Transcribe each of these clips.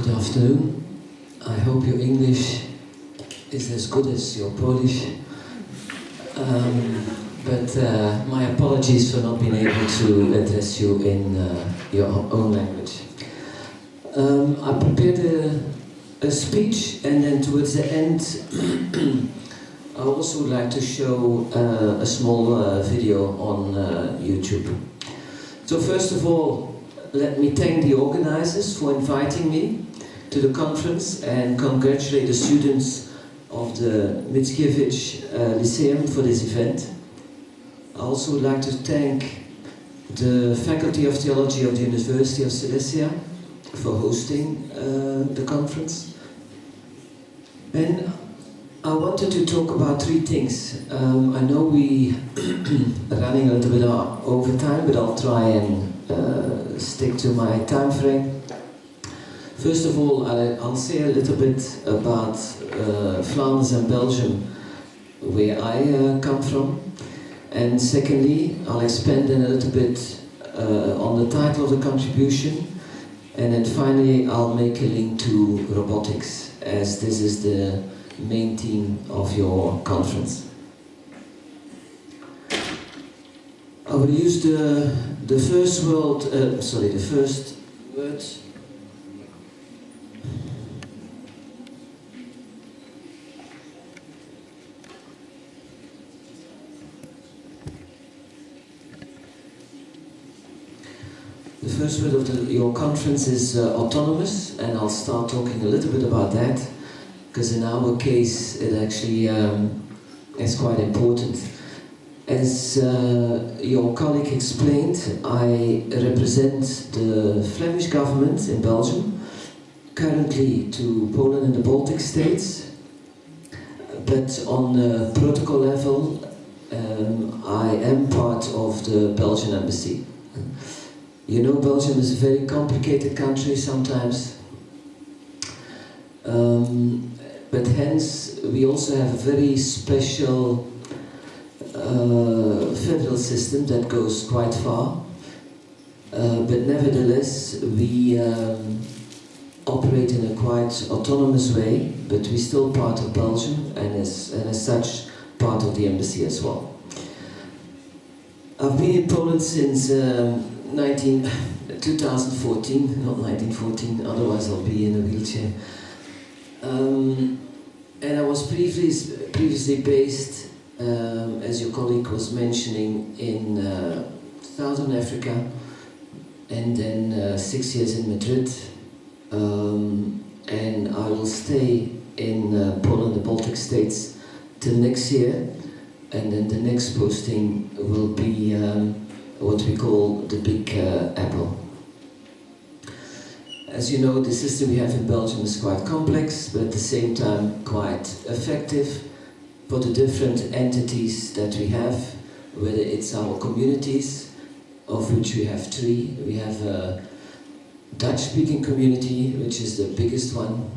Good afternoon. I hope your English is as good as your Polish. But my apologies for not being able to address you in your own language. I prepared a speech, and then towards the end I also would like to show a small video on YouTube. So first of all, let me thank the organizers for inviting me to the conference and congratulate the students of the Mickiewicza Lyceum for this event. I also would like to thank the Faculty of Theology of the University of Silesia for hosting the conference. And I wanted to talk about three things. I know we are running a little bit over time, but I'll try and stick to my time frame. First of all, I'll say a little bit about Flanders and Belgium, where I come from. And secondly, I'll expand then a little bit on the title of the contribution. And then finally, I'll make a link to robotics, as this is the main theme of your conference. I will use the first word. The first word of your conference is autonomous, and I'll start talking a little bit about that, because in our case it actually is quite important. As your colleague explained, I represent the Flemish government in Belgium, currently to Poland and the Baltic states, but on the protocol level I am part of the Belgian embassy. You know, Belgium is a very complicated country sometimes, but hence we also have a very special federal system that goes quite far, but nevertheless we operate in a quite autonomous way, but we're still part of Belgium and as such part of the embassy as well. I've been in Poland since 2014, not 1914, otherwise I'll be in a wheelchair. And I was previously based, as your colleague was mentioning, in Southern Africa, and then 6 years in Madrid. And I will stay in Poland, the Baltic states, till next year, and then the next posting will be what we call the Big Apple. As you know, the system we have in Belgium is quite complex, but at the same time quite effective for the different entities that we have, whether it's our communities, of which we have three. We have a Dutch-speaking community, which is the biggest one.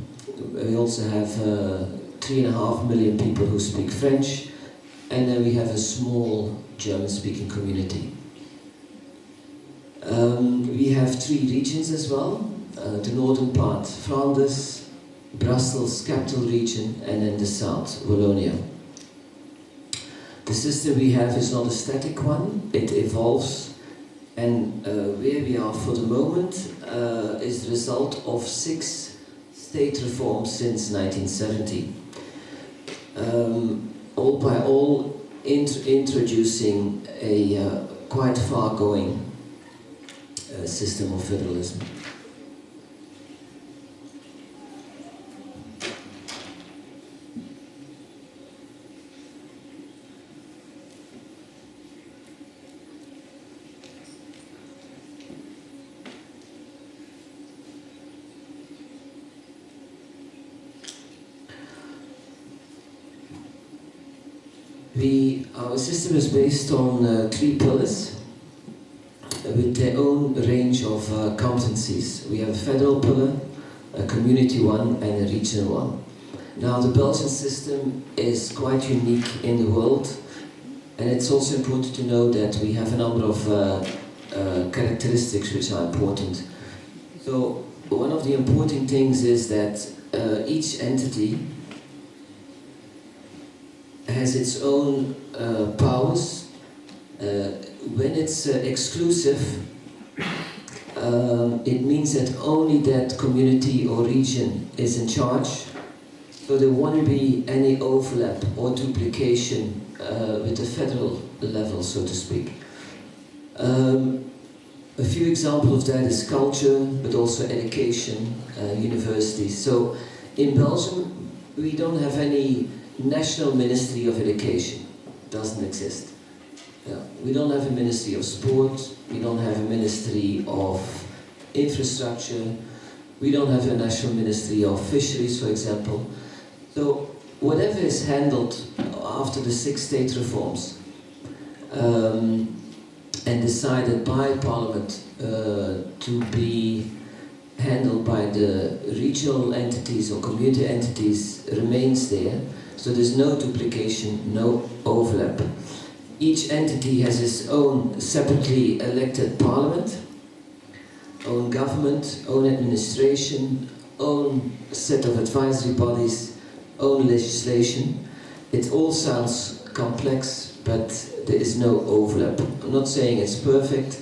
We also have 3.5 million people who speak French, and then we have a small German-speaking community. We have three regions as well. The northern part, Flanders, Brussels, capital region, and then the south, Wallonia. The system we have is not a static one, it evolves, and where we are for the moment is the result of 6 state reforms since 1970. All introducing a quite far-going system of federalism. Our system is based on 3 pillars with their own range of competencies. We have a federal pillar, a community one, and a regional one. Now, the Belgian system is quite unique in the world, and it's also important to know that we have a number of characteristics which are important. So, one of the important things is that each entity has its own powers. When it's exclusive, it means that only that community or region is in charge, so there won't be any overlap or duplication with the federal level, so to speak. A few examples of that is culture, but also education, universities. So in Belgium, we don't have any national ministry of education. Doesn't exist. Yeah. We don't have a ministry of sport, we don't have a ministry of infrastructure, we don't have a national ministry of fisheries, for example. So whatever is handled after the 6 state reforms and decided by Parliament to be handled by the regional entities or community entities remains there. So there's no duplication, no overlap. Each entity has its own separately elected parliament, own government, own administration, own set of advisory bodies, own legislation. It all sounds complex, but there is no overlap. I'm not saying it's perfect.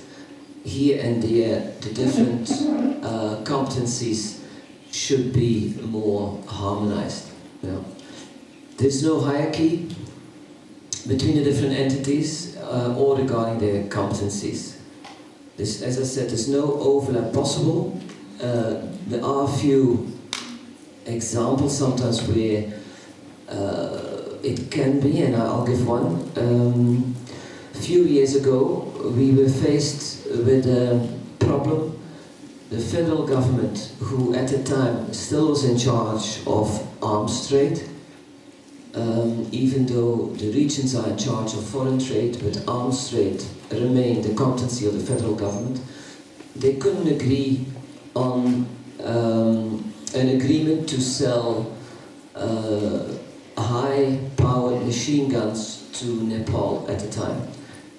Here and there, the different competencies should be more harmonized. Yeah. There's no hierarchy between the different entities or regarding their competencies. As I said, there's no overlap possible. There are a few examples sometimes where it can be, and I'll give one. A few years ago, we were faced with a problem. The federal government, who at the time still was in charge of arms trade, even though the regions are in charge of foreign trade, but arms trade remained the competency of the federal government, they couldn't agree on an agreement to sell high-powered machine guns to Nepal at the time.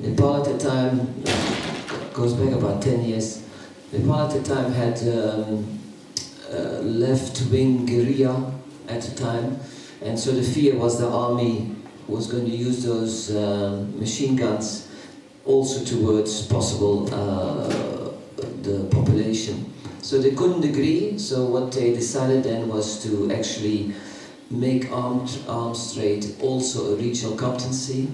Nepal at the time, goes back about 10 years, Nepal at the time had left-wing guerrilla at the time, and so the fear was the army was going to use those machine guns also towards possible the population. So they couldn't agree, so what they decided then was to actually make arms trade also a regional competency.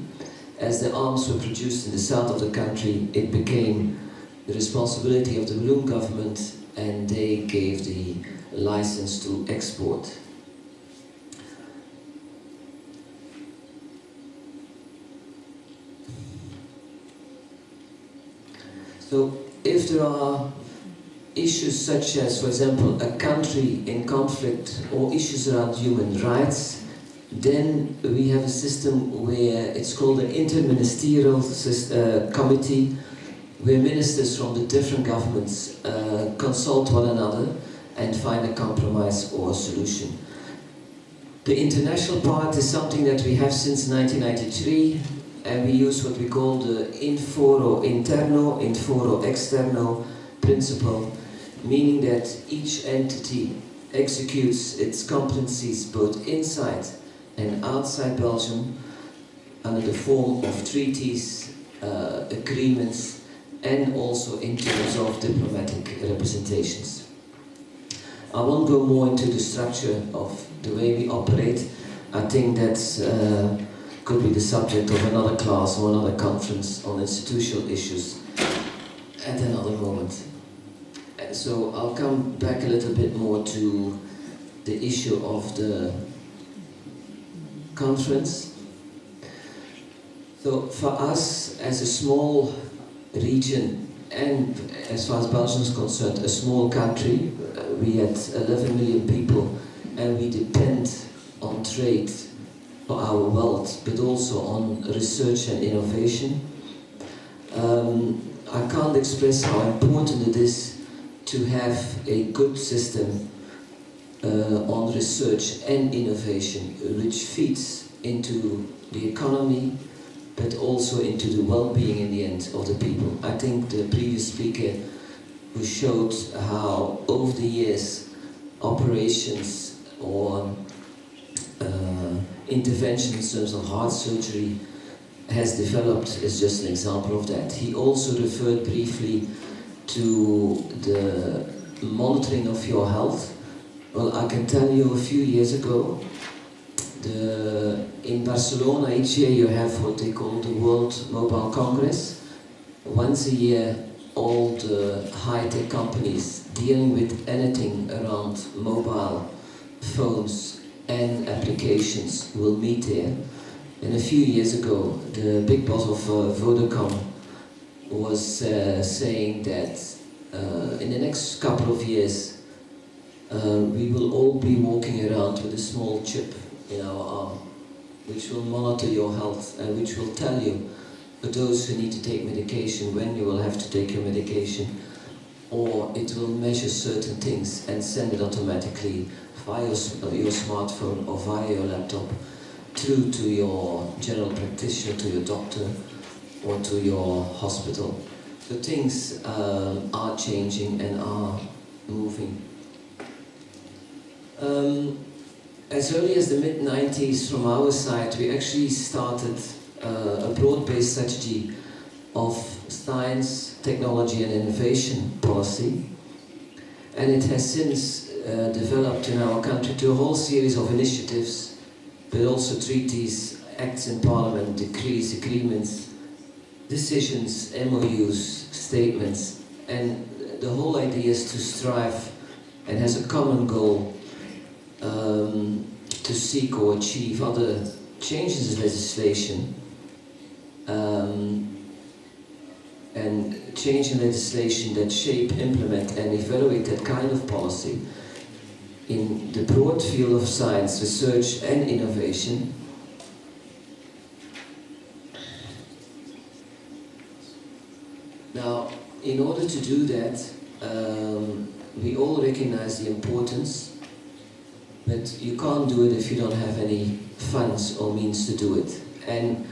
As the arms were produced in the south of the country, it became the responsibility of the Balloon government, and they gave the license to export. So if there are issues such as, for example, a country in conflict or issues around human rights, then we have a system where it's called an interministerial committee, where ministers from the different governments consult one another and find a compromise or a solution. The international part is something that we have since 1993, and we use what we call the in foro interno, in foro externo principle, meaning that each entity executes its competencies both inside and outside Belgium under the form of treaties, agreements, and also in terms of diplomatic representations. I won't go more into the structure of the way we operate. I think that could be the subject of another class or another conference on institutional issues at another moment. So I'll come back a little bit more to the issue of the conference. So for us, as a small region, and as far as Belgium is concerned, a small country, we had 11 million people, and we depend on trade for our wealth, but also on research and innovation. I can't express how important it is to have a good system on research and innovation, which feeds into the economy, but also into the well-being in the end of the people. I think the previous speaker who showed how over the years operations or intervention in terms of heart surgery has developed is just an example of that. He also referred briefly to the monitoring of your health. Well, I can tell you a few years ago, in Barcelona each year you have what they call the World Mobile Congress. Once a year all the high-tech companies dealing with anything around mobile phones and applications will meet there. And a few years ago the big boss of Vodacom was saying that in the next couple of years we will all be walking around with a small chip in our arm, which will monitor your health and which will tell you, for those who need to take medication, when you will have to take your medication, or it will measure certain things and send it automatically via your smartphone or via your laptop through to your general practitioner, to your doctor, or to your hospital. So things are changing and are moving. As early as the mid-90s, from our side, we actually started a broad-based strategy of science, technology and innovation policy. And it has since developed in our country to a whole series of initiatives, but also treaties, acts in parliament, decrees, agreements, decisions, MOUs, statements. And the whole idea is to strive and has a common goal to seek or achieve other changes in legislation and change in legislation that shape, implement and evaluate that kind of policy in the broad field of science, research and innovation. Now, in order to do that, we all recognize the importance, but you can't do it if you don't have any funds or means to do it. And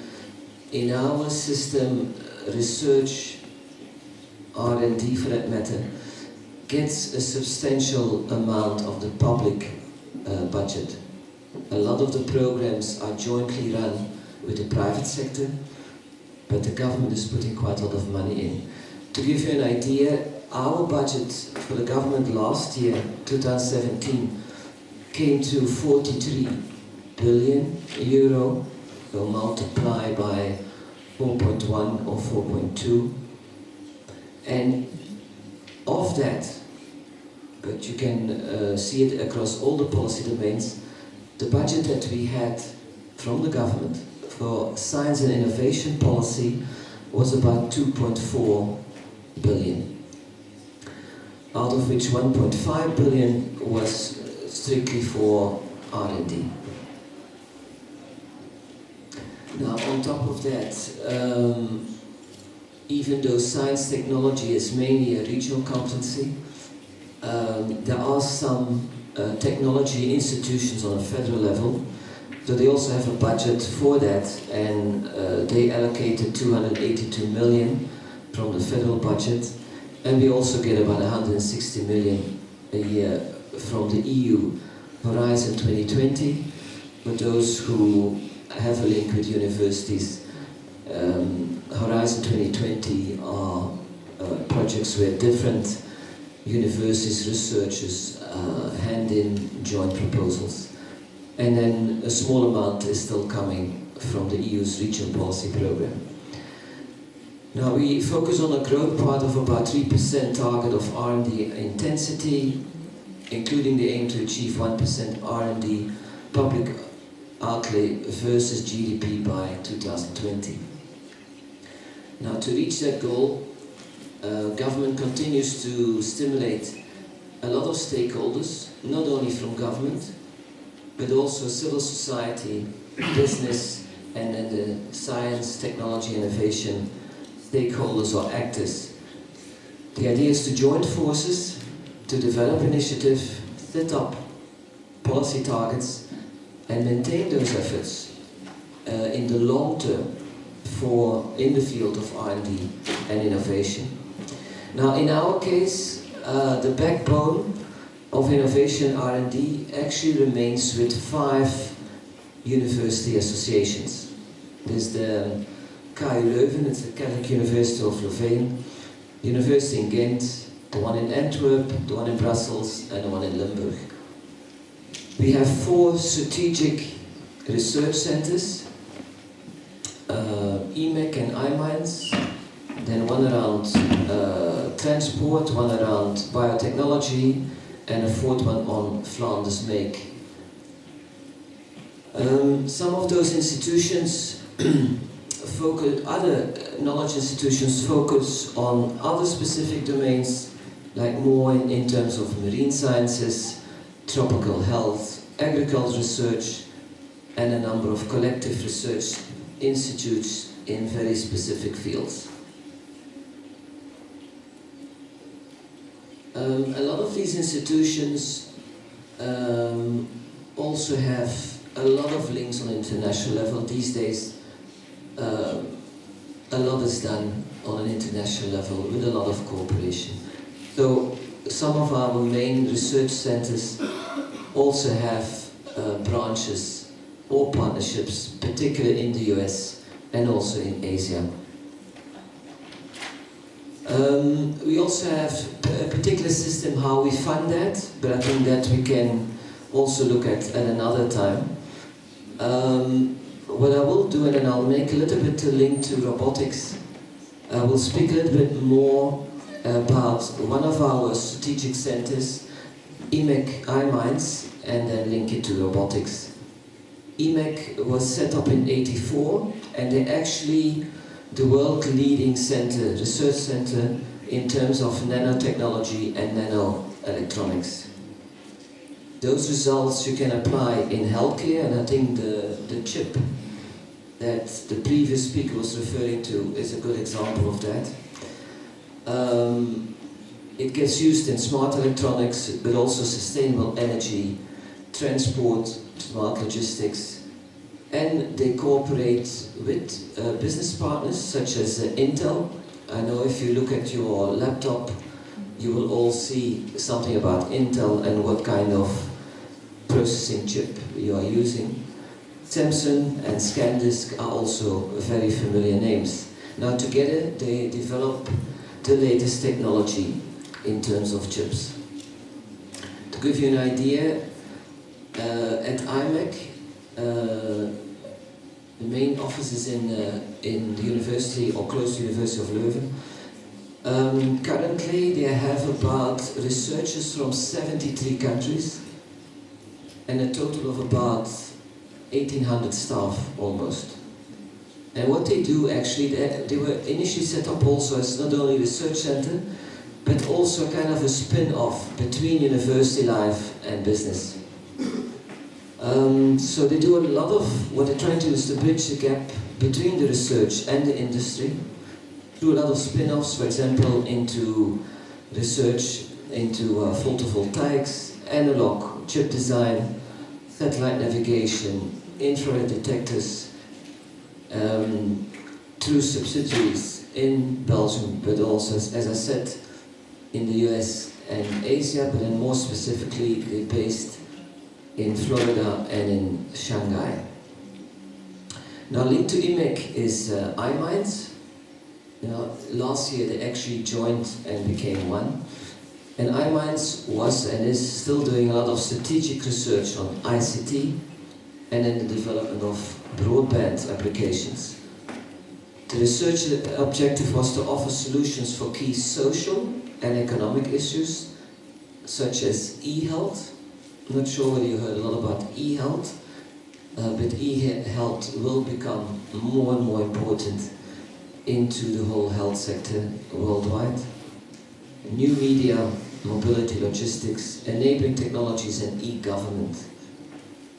in our system, research, R&D for that matter, gets a substantial amount of the public budget. A lot of the programs are jointly run with the private sector, but the government is putting quite a lot of money in. To give you an idea, our budget for the government last year, 2017, came to 43 billion euro, so multiply by 4.1 or 4.2. And of that, but you can see it across all the policy domains, the budget that we had from the government for science and innovation policy was about 2.4 billion, out of which 1.5 billion was strictly for R&D. Now, on top of that, even though science technology is mainly a regional competency, there are some technology institutions on a federal level, so they also have a budget for that, and they allocated 282 million from the federal budget, and we also get about 160 million a year from the EU Horizon 2020. For those who have a link with universities, Horizon 2020 are projects where different universities, researchers hand in joint proposals. And then a small amount is still coming from the EU's regional policy program. Now we focus on a growth part of about 3% target of R&D intensity, including the aim to achieve 1% R&D public outlay versus GDP by 2020. Now, to reach that goal, government continues to stimulate a lot of stakeholders, not only from government, but also civil society, business, and then the science, technology, innovation stakeholders or actors. The idea is to join forces to develop initiatives, set up policy targets, and maintain those efforts in the long term in the field of R&D and innovation. Now, in our case, the backbone of innovation R&D actually remains with 5 university associations. There's the KU Leuven, it's the Catholic University of Louvain, University in Ghent, the one in Antwerp, the one in Brussels, and the one in Limburg. We have 4 strategic research centers, EMEC and iMinds, then one around transport, one around biotechnology, and a 4th one on Flanders make. Some of those institutions other knowledge institutions focus on other specific domains, like more in terms of marine sciences, tropical health, agricultural research, and a number of collective research institutes in very specific fields. A lot of these institutions also have a lot of links on international level. These days, a lot is done on an international level with a lot of cooperation. So some of our main research centers also have branches or partnerships, particularly in the US and also in Asia. We also have a particular system how we fund that, but I think that we can also look at another time. What I will do, and then I'll make a little bit a link to robotics, I will speak a little bit more about one of our strategic centers, EMEC iMinds, and then link it to robotics. EMEC was set up in '84, and they're actually the world-leading center, research center, in terms of nanotechnology and nanoelectronics. Those results you can apply in healthcare, and I think the chip that the previous speaker was referring to is a good example of that. It gets used in smart electronics, but also sustainable energy, transport, smart logistics, and they cooperate with business partners such as Intel. I know if you look at your laptop, you will all see something about Intel and what kind of processing chip you are using. Samsung and SanDisk are also very familiar names. Now together they develop the latest technology in terms of chips. To give you an idea, at IMEC, the main office is in the university or close to the University of Leuven. Currently they have about researchers from 73 countries and a total of about 1,800 staff almost. And what they do actually, they were initially set up also as not only a research center, but also kind of a spin-off between university life and business. So they do a lot of, what they're trying to do is to bridge the gap between the research and the industry through a lot of spin-offs, for example, into research into photovoltaics, analog chip design, satellite navigation, infrared detectors, through subsidiaries in Belgium, but also, as I said, in the US and Asia, but then more specifically, they're based in Florida and in Shanghai. Now, linked to IMEC is iMinds. Last year they actually joined and became one. And iMinds was and is still doing a lot of strategic research on ICT and in the development of broadband applications. The research objective was to offer solutions for key social and economic issues, such as e-health. I'm not sure whether you heard a lot about e-health, but e-health will become more and more important into the whole health sector worldwide. New media, mobility, logistics, enabling technologies, and e-government.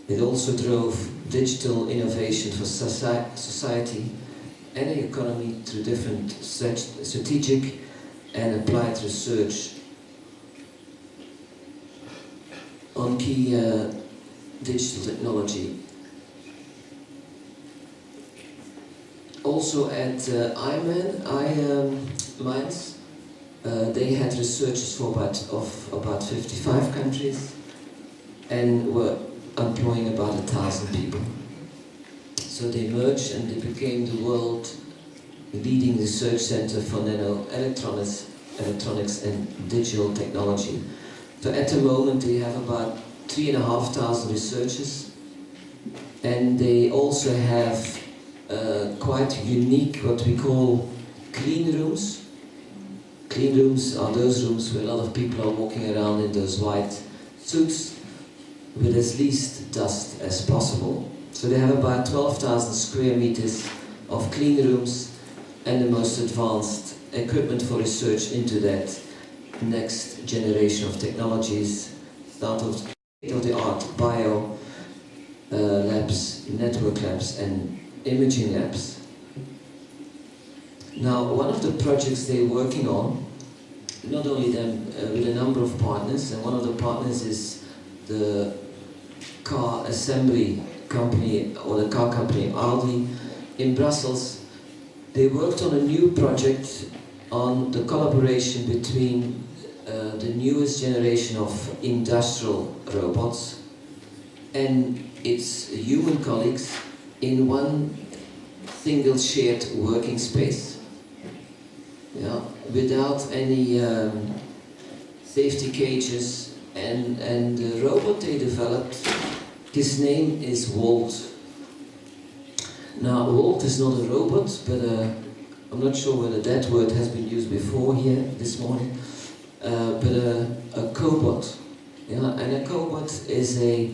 It also drove digital innovation for society and the economy through different strategic and applied research on key digital technology. Also at iMinds, They had researchers for about 55 countries and were employing about 1,000 people. So they merged and they became the world leading research center for electronics and digital technology. So at the moment they have about 3,500 researchers, and they also have quite unique what we call clean rooms. Clean rooms are those rooms where a lot of people are walking around in those white suits with as least dust as possible. So they have about 12,000 square meters of clean rooms and the most advanced equipment for research into that next generation of technologies, start of state-of-the-art bio labs, network labs and imaging labs. Now, one of the projects they're working on, not only them, with a number of partners, and one of the partners is the car assembly company, or the car company Audi in Brussels. They worked on a new project on the collaboration between the newest generation of industrial robots and its human colleagues in one single shared working space. Yeah, without any safety cages, and the robot they developed, his name is Walt. Now Walt is not a robot, but I'm not sure whether that word has been used before here this morning, but a cobot. Yeah, and a cobot is a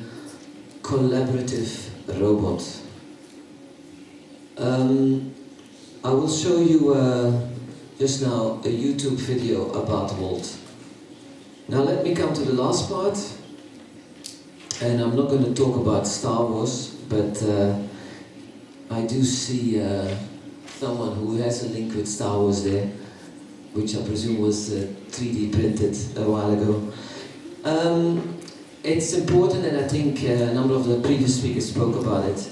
collaborative robot. I will show you just now a YouTube video about Walt. Now let me come to the last part, and I'm not going to talk about Star Wars, but I do see someone who has a link with Star Wars there, which I presume was 3D printed a while ago. It's important, and I think a number of the previous speakers spoke about it.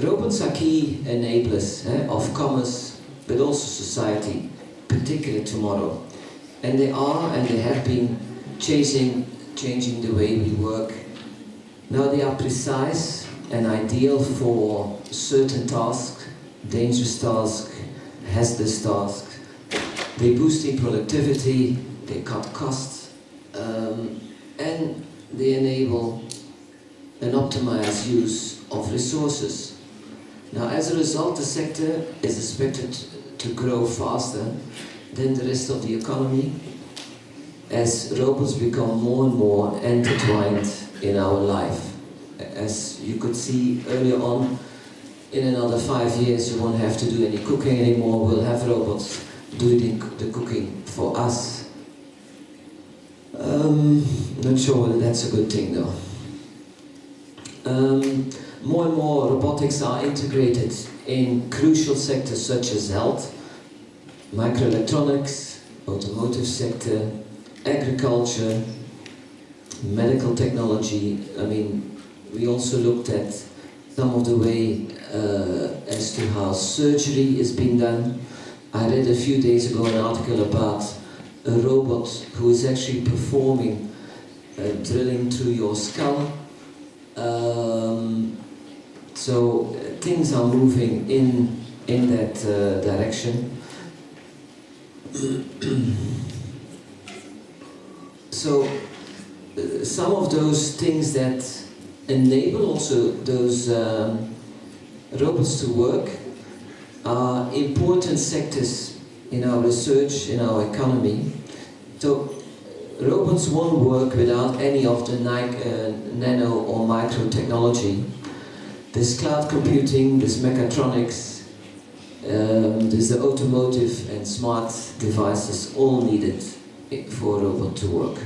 Robots are key enablers of commerce, but also society, particularly tomorrow. And they are, and they have been changing the way we work. Now they are precise and ideal for certain tasks, dangerous tasks, hazardous tasks. They boost in productivity, they cut costs, and they enable an optimized use of resources. Now, as a result, the sector is expected to grow faster than the rest of the economy as robots become more and more intertwined in our life. As you could see earlier on, in another 5 years you won't have to do any cooking anymore. We'll have robots doing the cooking for us. Not sure whether that's a good thing though. More and more robotics are integrated in crucial sectors such as health, microelectronics, automotive sector, agriculture, medical technology. I mean, we also looked at some of the way as to how surgery is being done. I read a few days ago an article about a robot who is actually performing drilling through your skull. So things are moving in that direction. So some of those things that enable also those robots to work are important sectors in our research, in our economy. So robots won't work without any of the nano or micro technology. There's cloud computing, there's mechatronics, there's the automotive and smart devices, all needed for a robot to work.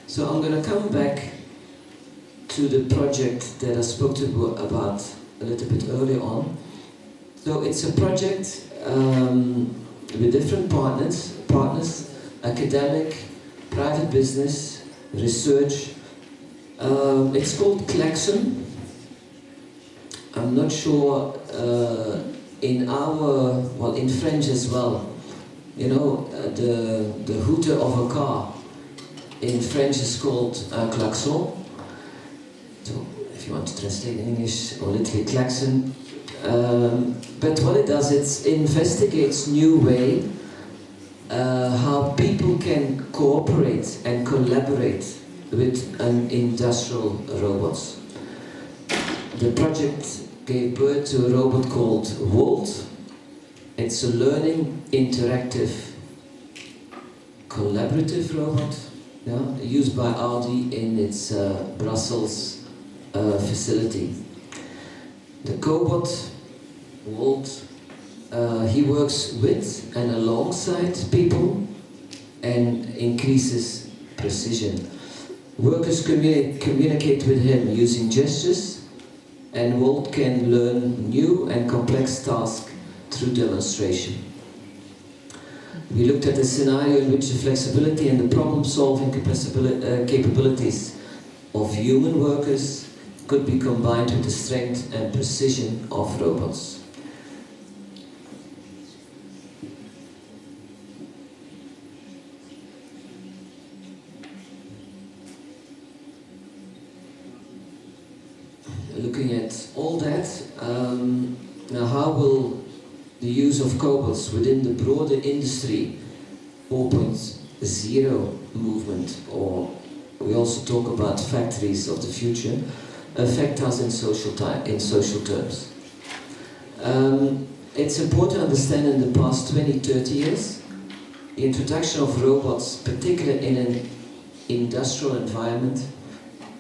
So I'm going to come back to the project that I spoke to you about a little bit earlier on. So it's a project with different partners, academic, private business, research. It's called Klaxon, I'm not sure in French as well, you know, the hooter of a car in French is called klaxon. So if you want to translate in English, or literally klaxon. But what it does, it investigates new way how people can cooperate and collaborate with industrial robots. The project gave birth to a robot called Volt. It's a learning, interactive, collaborative robot, used by Audi in its Brussels facility. The cobot, Volt, he works with and alongside people and increases precision. Workers communicate with him using gestures, and Volt can learn new and complex tasks through demonstration. We looked at a scenario in which the flexibility and the problem-solving capabilities of human workers could be combined with the strength and precision of robots. Looking at all that, now how will the use of cobots within the broader industry 4.0 movement, or we also talk about factories of the future, affect us in social terms? It's important to understand in the past 20-30 years, the introduction of robots, particularly in an industrial environment,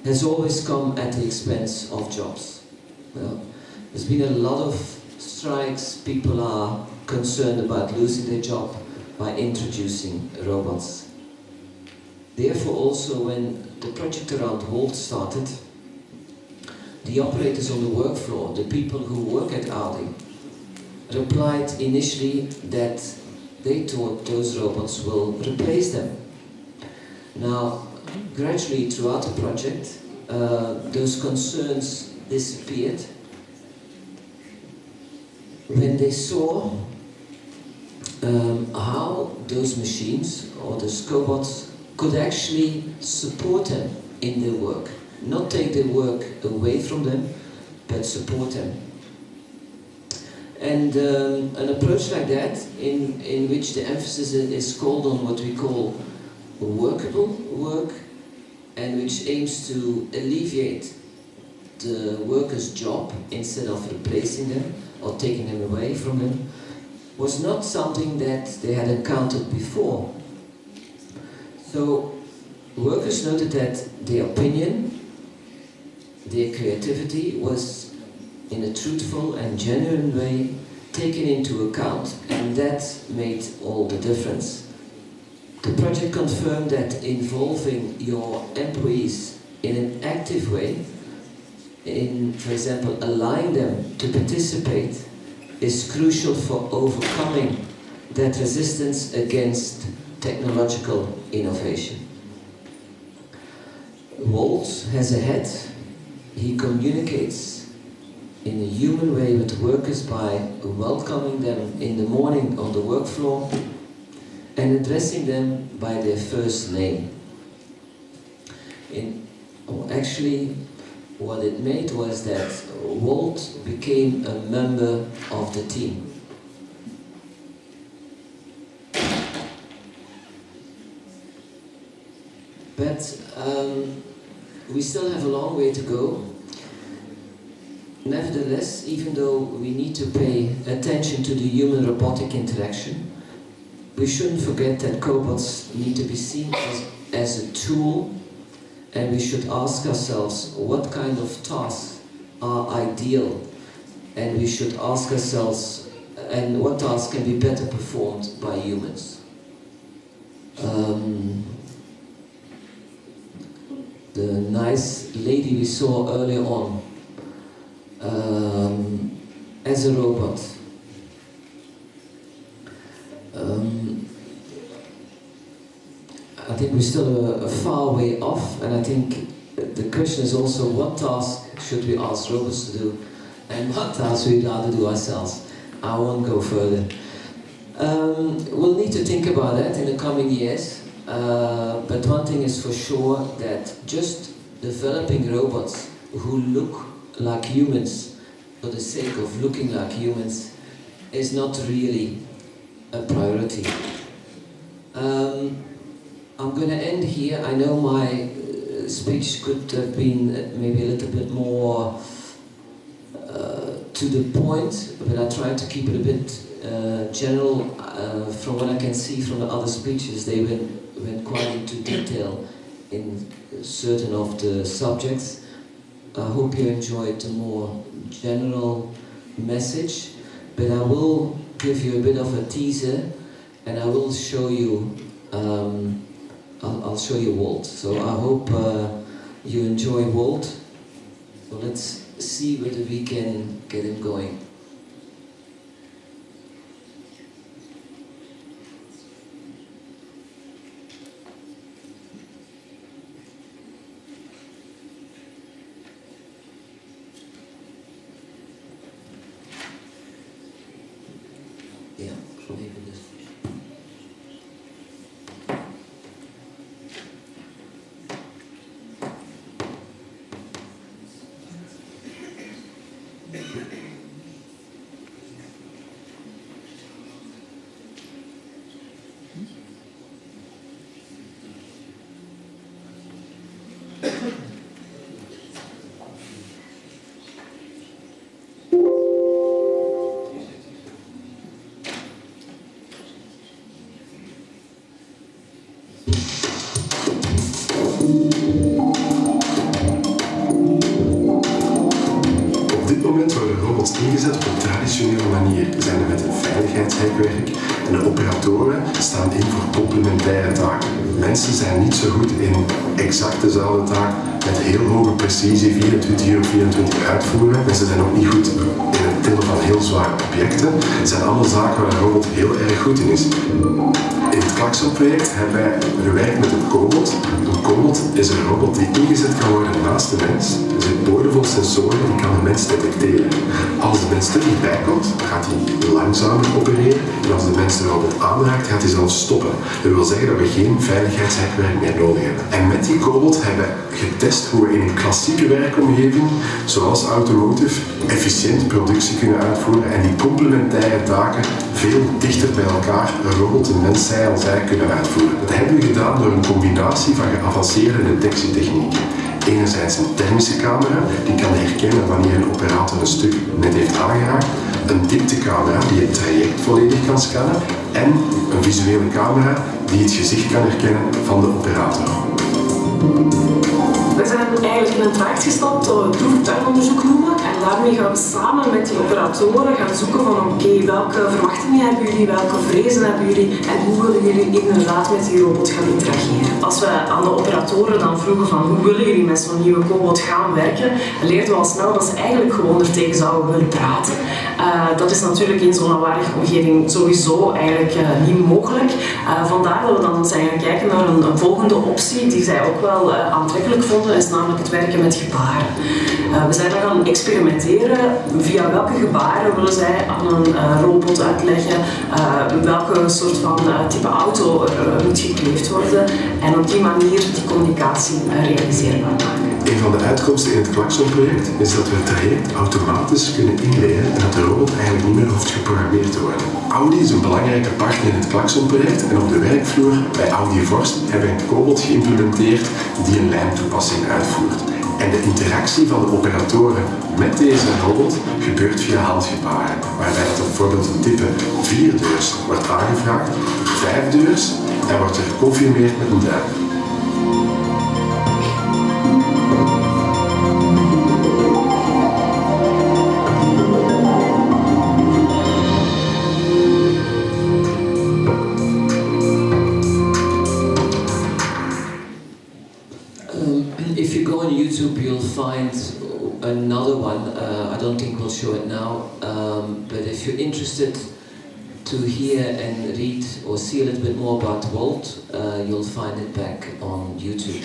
has always come at the expense of jobs. Well, there's been a lot of strikes, people are concerned about losing their job by introducing robots. Therefore also when the project around Volt started, the operators on the work floor, the people who work at Audi, replied initially that they thought those robots will replace them. Now, gradually throughout the project, those concerns disappeared when they saw how those machines or those cobots could actually support them in their work. Not take their work away from them, but support them. And an approach like that, in which the emphasis is called on what we call workable work, and which aims to alleviate the worker's job instead of replacing them or taking them away from them, was not something that they had encountered before. So workers noted that their opinion, their creativity was in a truthful and genuine way taken into account, and that made all the difference. The project confirmed that involving your employees in an active way, in, for example, allowing them to participate, is crucial for overcoming that resistance against technological innovation. Volt has a head. He communicates in a human way with workers by welcoming them in the morning on the work floor and addressing them by their first name. Actually, what it made was that Volt became a member of the team. But we still have a long way to go. Nevertheless, even though we need to pay attention to the human-robotic interaction, we shouldn't forget that cobots need to be seen as a tool, and we should ask ourselves what kind of tasks are ideal, and we should ask ourselves and what tasks can be better performed by humans. The nice lady we saw earlier on as a robot. I think we're still a far way off, and I think the question is also what task should we ask robots to do and what tasks we'd rather do ourselves. I won't go further. We'll need to think about that in the coming years, but one thing is for sure, that just developing robots who look like humans for the sake of looking like humans is not really a priority. I'm going to end here. I know my speech could have been maybe a little bit more to the point, but I tried to keep it a bit general. From what I can see from the other speeches, they went quite into detail in certain of the subjects. I hope you enjoyed the more general message, but I will give you a bit of a teaser, and I will show you. I'll show you Walt. So I hope you enjoy Walt. So let's see whether we can get him going. Yeah, so maybe this. Ingezet op een traditionele manier zijn er met een veiligheidshekwerk en de operatoren staan in voor complementaire taken. Mensen zijn niet zo goed in exact dezelfde taak met heel hoge precisie 24 uur op 24 uitvoeren. Mensen zijn ook niet goed in het tillen van heel zware objecten. Het zijn allemaal zaken waar een robot heel erg goed in is. In het Klakson-project hebben wij gewerkt met een cobot. Een cobot is een robot die ingezet kan worden naast de mens. Er zit boordevol sensoren die kan de mens detecteren. Als de mens er niet bij komt, gaat hij langzamer opereren. En als de mens de robot aanraakt, gaat hij zelf stoppen. Dat wil zeggen dat we geen veiligheidshekwerk meer nodig hebben. En met die cobot hebben we getest hoe we in een klassieke werkomgeving, zoals automotive, efficiënt productie kunnen uitvoeren en die complementaire taken veel dichter bij elkaar, een robot, een mens, zij al zij, kunnen uitvoeren. Dat hebben we gedaan door een combinatie van geavanceerde detectietechnieken. Enerzijds een thermische camera, die kan herkennen wanneer een operator een stuk net heeft aangeraakt. Een dieptecamera die het traject volledig kan scannen. En een visuele camera die het gezicht kan herkennen van de operator. We zijn eigenlijk in een traject gestapt dat we proeftuinonderzoek noemen. En daarmee gaan we samen met die operatoren gaan zoeken van oké, welke verwachtingen hebben jullie, welke vrezen hebben jullie en hoe willen jullie inderdaad met die robot gaan interageren. Als we aan de operatoren dan vroegen van hoe willen jullie met zo'n nieuwe cobot gaan werken, leerden we al snel dat ze eigenlijk gewoon er tegen zouden willen praten. Dat is natuurlijk in zo'n lawaardige omgeving sowieso eigenlijk niet mogelijk. Vandaar dat we dan zijn gaan kijken naar een volgende optie die zij ook wel aantrekkelijk vonden, is namelijk het werken met gebaren. We zijn dan gaan experimenteren via welke gebaren willen zij aan een robot uitleggen welke soort van type auto er moet gekleefd worden en op die manier die communicatie realiseerbaar maken. Een van de uitkomsten in het Klakson-project is dat we het traject automatisch kunnen inleren en dat de robot eigenlijk niet meer hoeft geprogrammeerd te worden. Audi is een belangrijke partner in het Klakson-project en op de werkvloer bij Audi Vorst hebben we een cobot geïmplementeerd die een lijntoepassing uitvoert. En de interactie van de operatoren met deze robot gebeurt via handgebaren, waarbij dat bijvoorbeeld een type 4 deurs wordt aangevraagd, 5 deurs en wordt er geconfirmeerd met een duim. If you go on YouTube, you'll find another one. I don't think we'll show it now, but if you're interested to hear and read or see a little bit more about Walt, you'll find it back on YouTube.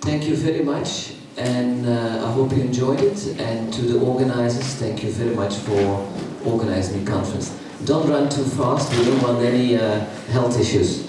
Thank you very much. and I hope you enjoyed it. And to the organizers, thank you very much for organizing the conference. Don't run too fast, we don't want any health issues.